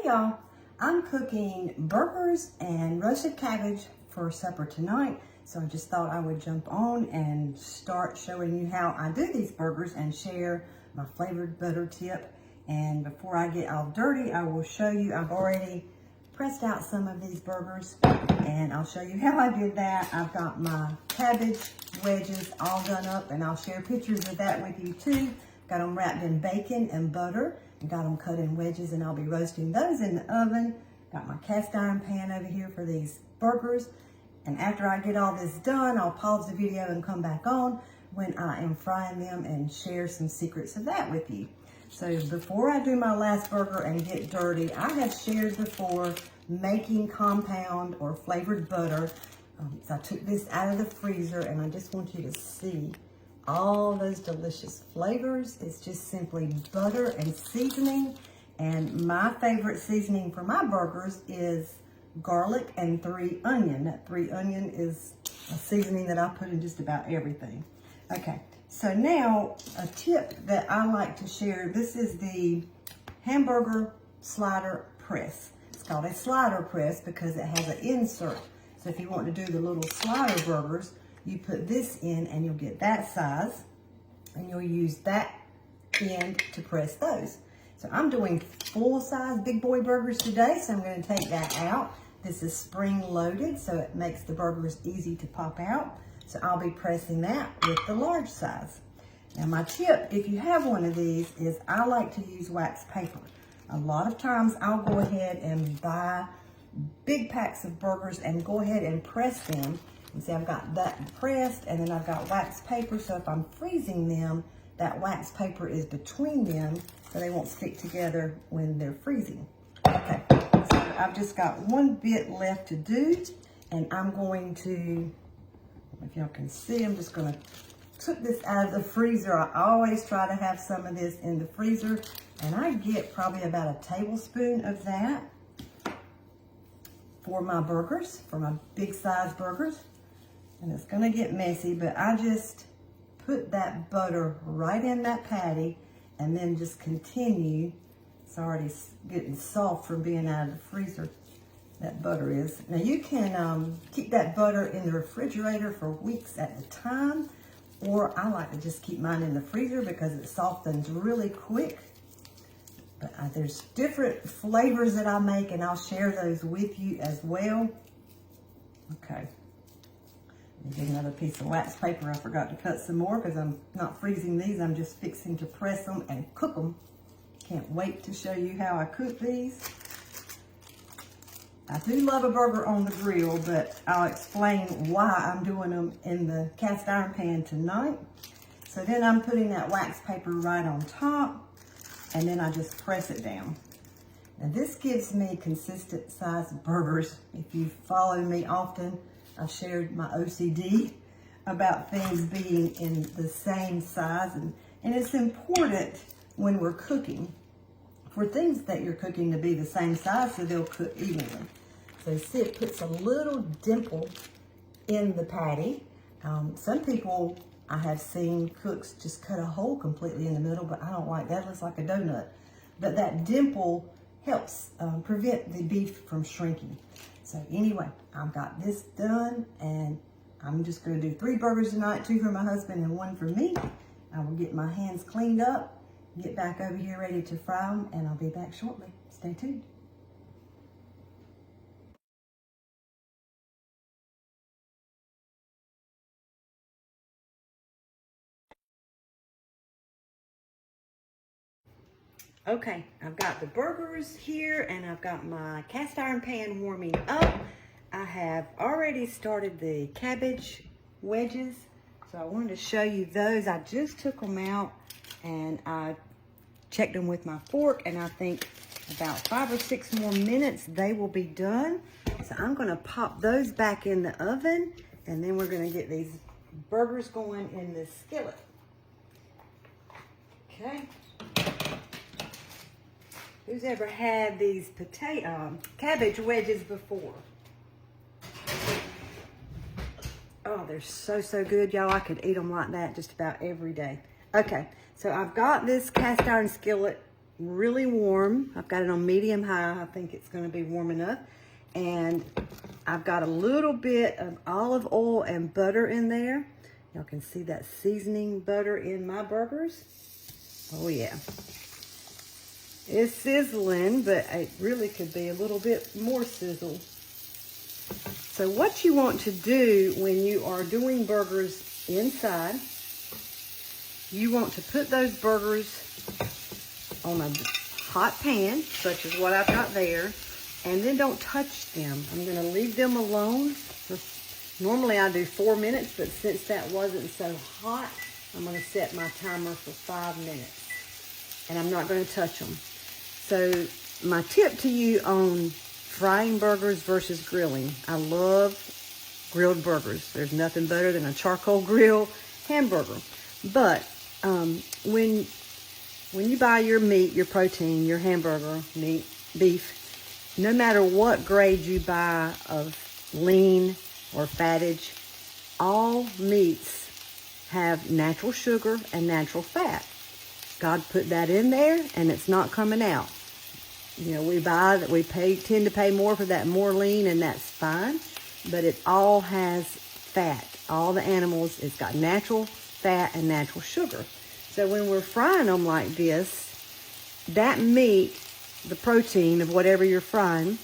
y'all, I'm cooking burgers and roasted cabbage for supper tonight. So I just thought I would jump on and start showing you how I do these burgers and share my flavored butter tip. And before I get all dirty, I will show you, I've already pressed out some of these burgers and I'll show you how I did that. I've got my cabbage wedges all done up and I'll share pictures of that with you too. Got them wrapped in bacon and butter and got them cut in wedges, and I'll be roasting those in the oven. Got my cast iron pan over here for these burgers. And after I get all this done, I'll pause the video and come back on when I am frying them and share some secrets of that with you. So before I do my last burger and get dirty, I have shared before making compound or flavored butter. So I took this out of the freezer and I just want you to see all those delicious flavors. It's just simply butter and seasoning. And my favorite seasoning for my burgers is garlic and 3 onion. That 3 onion is a seasoning that I put in just about everything. Okay, so now a tip that I like to share. This is the hamburger slider press. It's called a slider press because it has an insert. So if you want to do the little slider burgers, you put this in and you'll get that size, and you'll use that end to press those. So I'm doing full-size big boy burgers today, so I'm going to take that out. This is spring-loaded, so it makes the burgers easy to pop out. So I'll be pressing that with the large size. Now my tip, if you have one of these, is I like to use wax paper. A lot of times I'll go ahead and buy big packs of burgers and go ahead and press them. You see, I've got that pressed, and then I've got wax paper, so if I'm freezing them, that wax paper is between them, so they won't stick together when they're freezing. Okay, so I've just got one bit left to do, and I'm going to, if y'all can see, I'm just gonna took this out of the freezer. I always try to have some of this in the freezer, and I get probably about a tablespoon of that for my burgers, for my big size burgers. And it's gonna get messy, but I just put that butter right in that patty and then just continue. It's already getting soft from being out of the freezer, that butter is. Now you can keep that butter in the refrigerator for weeks at a time, or I like to just keep mine in the freezer because it softens really quick. But there's different flavors that I make, and I'll share those with you as well. Okay. Let me get another piece of wax paper. I forgot to cut some more because I'm not freezing these. I'm just fixing to press them and cook them. Can't wait to show you how I cook these. I do love a burger on the grill, but I'll explain why I'm doing them in the cast iron pan tonight. So then I'm putting that wax paper right on top, and then I just press it down. Now this gives me consistent sized burgers. If you follow me often, I've shared my OCD about things being in the same size, and it's important when we're cooking for things that you're cooking to be the same size so they'll cook evenly. So see, it puts a little dimple in the patty. Some people I have seen cooks just cut a hole completely in the middle, but I don't like that. It looks like a donut. But that dimple helps prevent the beef from shrinking. So anyway, I've got this done, and I'm just going to do 3 burgers tonight, 2 for my husband and 1 for me. I will get my hands cleaned up, get back over here ready to fry them, and I'll be back shortly. Stay tuned. Okay, I've got the burgers here, and I've got my cast iron pan warming up. I have already started the cabbage wedges, so I wanted to show you those. I just took them out and I checked them with my fork, and I think about 5 or 6 more minutes they will be done. So I'm gonna pop those back in the oven, and then we're gonna get these burgers going in this skillet. Okay. Who's ever had these cabbage wedges before? Oh, they're so, so good, y'all. I could eat them like that just about every day. Okay, so I've got this cast iron skillet really warm. I've got it on medium high. I think it's going to be warm enough. And I've got a little bit of olive oil and butter in there. Y'all can see that seasoning butter in my burgers. Oh yeah. It's sizzling, but it really could be a little bit more sizzle. So what you want to do when you are doing burgers inside, you want to put those burgers on a hot pan, such as what I've got there, and then don't touch them. I'm going to leave them alone. Normally I do 4 minutes, but since that wasn't so hot, I'm going to set my timer for 5 minutes. And I'm not going to touch them. So my tip to you on frying burgers versus grilling. I love grilled burgers. There's nothing better than a charcoal grill hamburger. But when you buy your meat, your protein, your hamburger, meat, beef, no matter what grade you buy of lean or fattage, all meats have natural sugar and natural fat. God put that in there, and it's not coming out. You know, we tend to pay more for that more lean, and that's fine. But it all has fat. All the animals, it's got natural fat and natural sugar. So when we're frying them like this, that meat, the protein of whatever you're frying,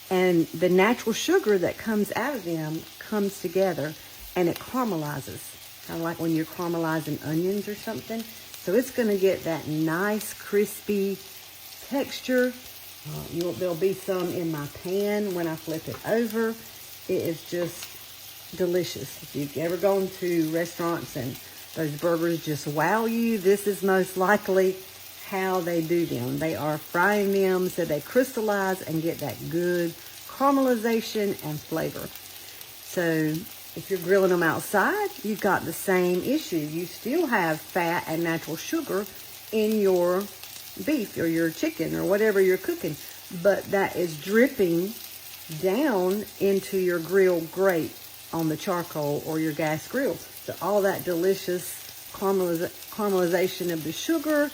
and the natural sugar that comes out of them comes together, and it caramelizes. Kind of like when you're caramelizing onions or something. So it's going to get that nice, crispy texture. There'll be some in my pan when I flip it over. It is just delicious. If you've ever gone to restaurants and those burgers just wow you, this is most likely how they do them. They are frying them so they crystallize and get that good caramelization and flavor. So if you're grilling them outside, you've got the same issue. You still have fat and natural sugar in your beef or your chicken or whatever you're cooking, but that is dripping down into your grill grate on the charcoal or your gas grill. So all that delicious caramelization of the sugar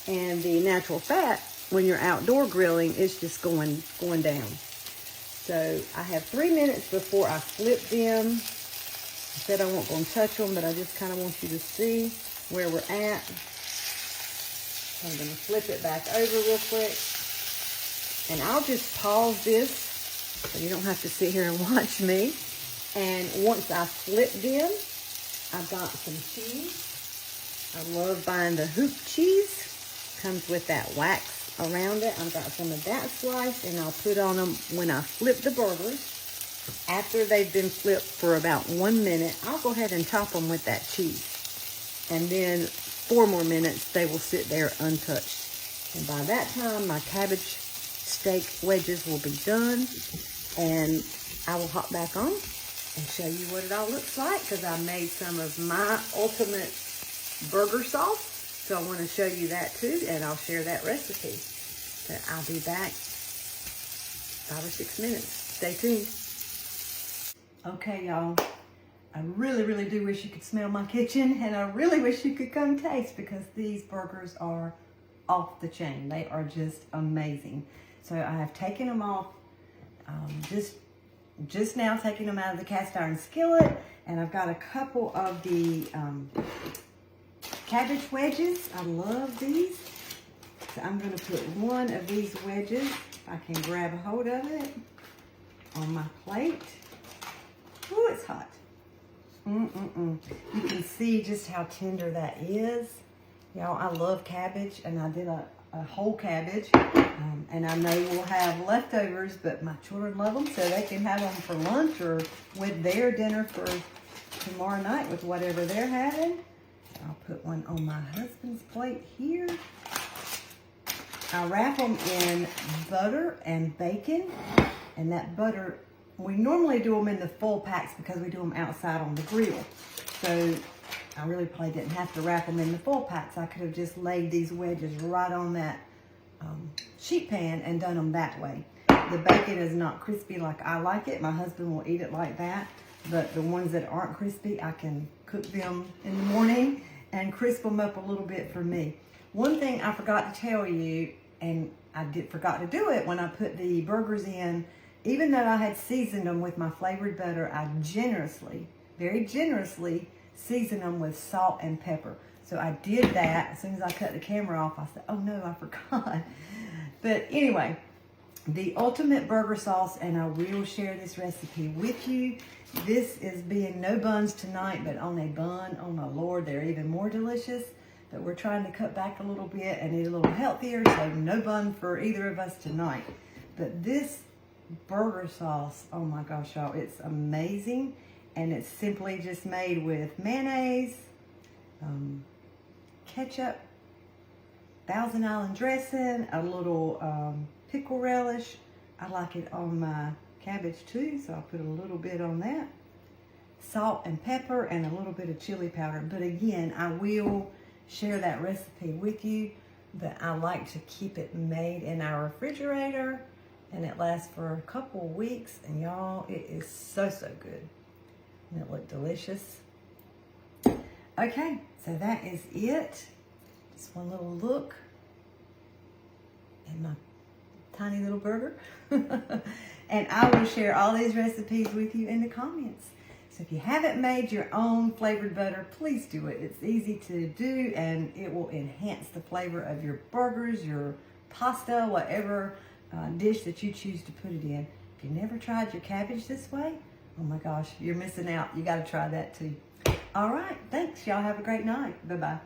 and the natural fat when you're outdoor grilling is just going down. So I have 3 minutes before I flip them. I said I wasn't going to touch them, but I just kind of want you to see where we're at. I'm going to flip it back over real quick. And I'll just pause this so you don't have to sit here and watch me. And once I flip them, I've got some cheese. I love buying the hoop cheese. Comes with that wax around it. I've got some of that sliced, and I'll put on them when I flip the burgers. After they've been flipped for about 1 minute, I'll go ahead and top them with that cheese. And then 4 more minutes, they will sit there untouched. And by that time, my cabbage steak wedges will be done. And I will hop back on and show you what it all looks like, because I made some of my ultimate burger sauce. So I want to show you that too, and I'll share that recipe. So I'll be back 5 or 6 minutes. Stay tuned. Okay, y'all. I really, really do wish you could smell my kitchen, and I really wish you could come taste, because these burgers are off the chain. They are just amazing. So I have taken them off, just now taking them out of the cast iron skillet, and I've got a couple of the cabbage wedges. I love these. So I'm going to put one of these wedges, if I can grab a hold of it, on my plate. Ooh, it's hot. You can see just how tender that is. Y'all, I love cabbage, and I did a whole cabbage. And I know we'll have leftovers, but my children love them, so they can have them for lunch or with their dinner for tomorrow night with whatever they're having. I'll put one on my husband's plate here. I wrap them in butter and bacon, and that butter, we normally do them in the full packs because we do them outside on the grill. So I really probably didn't have to wrap them in the full packs. I could have just laid these wedges right on that sheet pan and done them that way. The bacon is not crispy like I like it. My husband will eat it like that. But the ones that aren't crispy, I can cook them in the morning and crisp them up a little bit for me. One thing I forgot to tell you, and I forgot to do it when I put the burgers in, even though I had seasoned them with my flavored butter, I generously, very generously seasoned them with salt and pepper. So I did that. As soon as I cut the camera off, I said, oh no, I forgot. But anyway, the ultimate burger sauce, and I will share this recipe with you. This is being no buns tonight, but on a bun, oh my Lord, they're even more delicious. But we're trying to cut back a little bit and eat a little healthier, so no bun for either of us tonight. But this burger sauce, oh my gosh, y'all, it's amazing. And it's simply just made with mayonnaise, ketchup, Thousand Island dressing, a little pickle relish. I like it on my cabbage too, so I'll put a little bit on that. Salt and pepper and a little bit of chili powder. But again, I will share that recipe with you, but I like to keep it made in our refrigerator, and it lasts for a couple of weeks, and y'all, it is so good. And it looked delicious. Okay, so that is it. Just one little look at my tiny little burger. And I will share all these recipes with you in the comments. So if you haven't made your own flavored butter, please do it. It's easy to do, and it will enhance the flavor of your burgers, your pasta, whatever dish that you choose to put it in. If you never tried your cabbage this way, oh my gosh, you're missing out. You got to try that too. All right, thanks. Y'all have a great night. Bye-bye.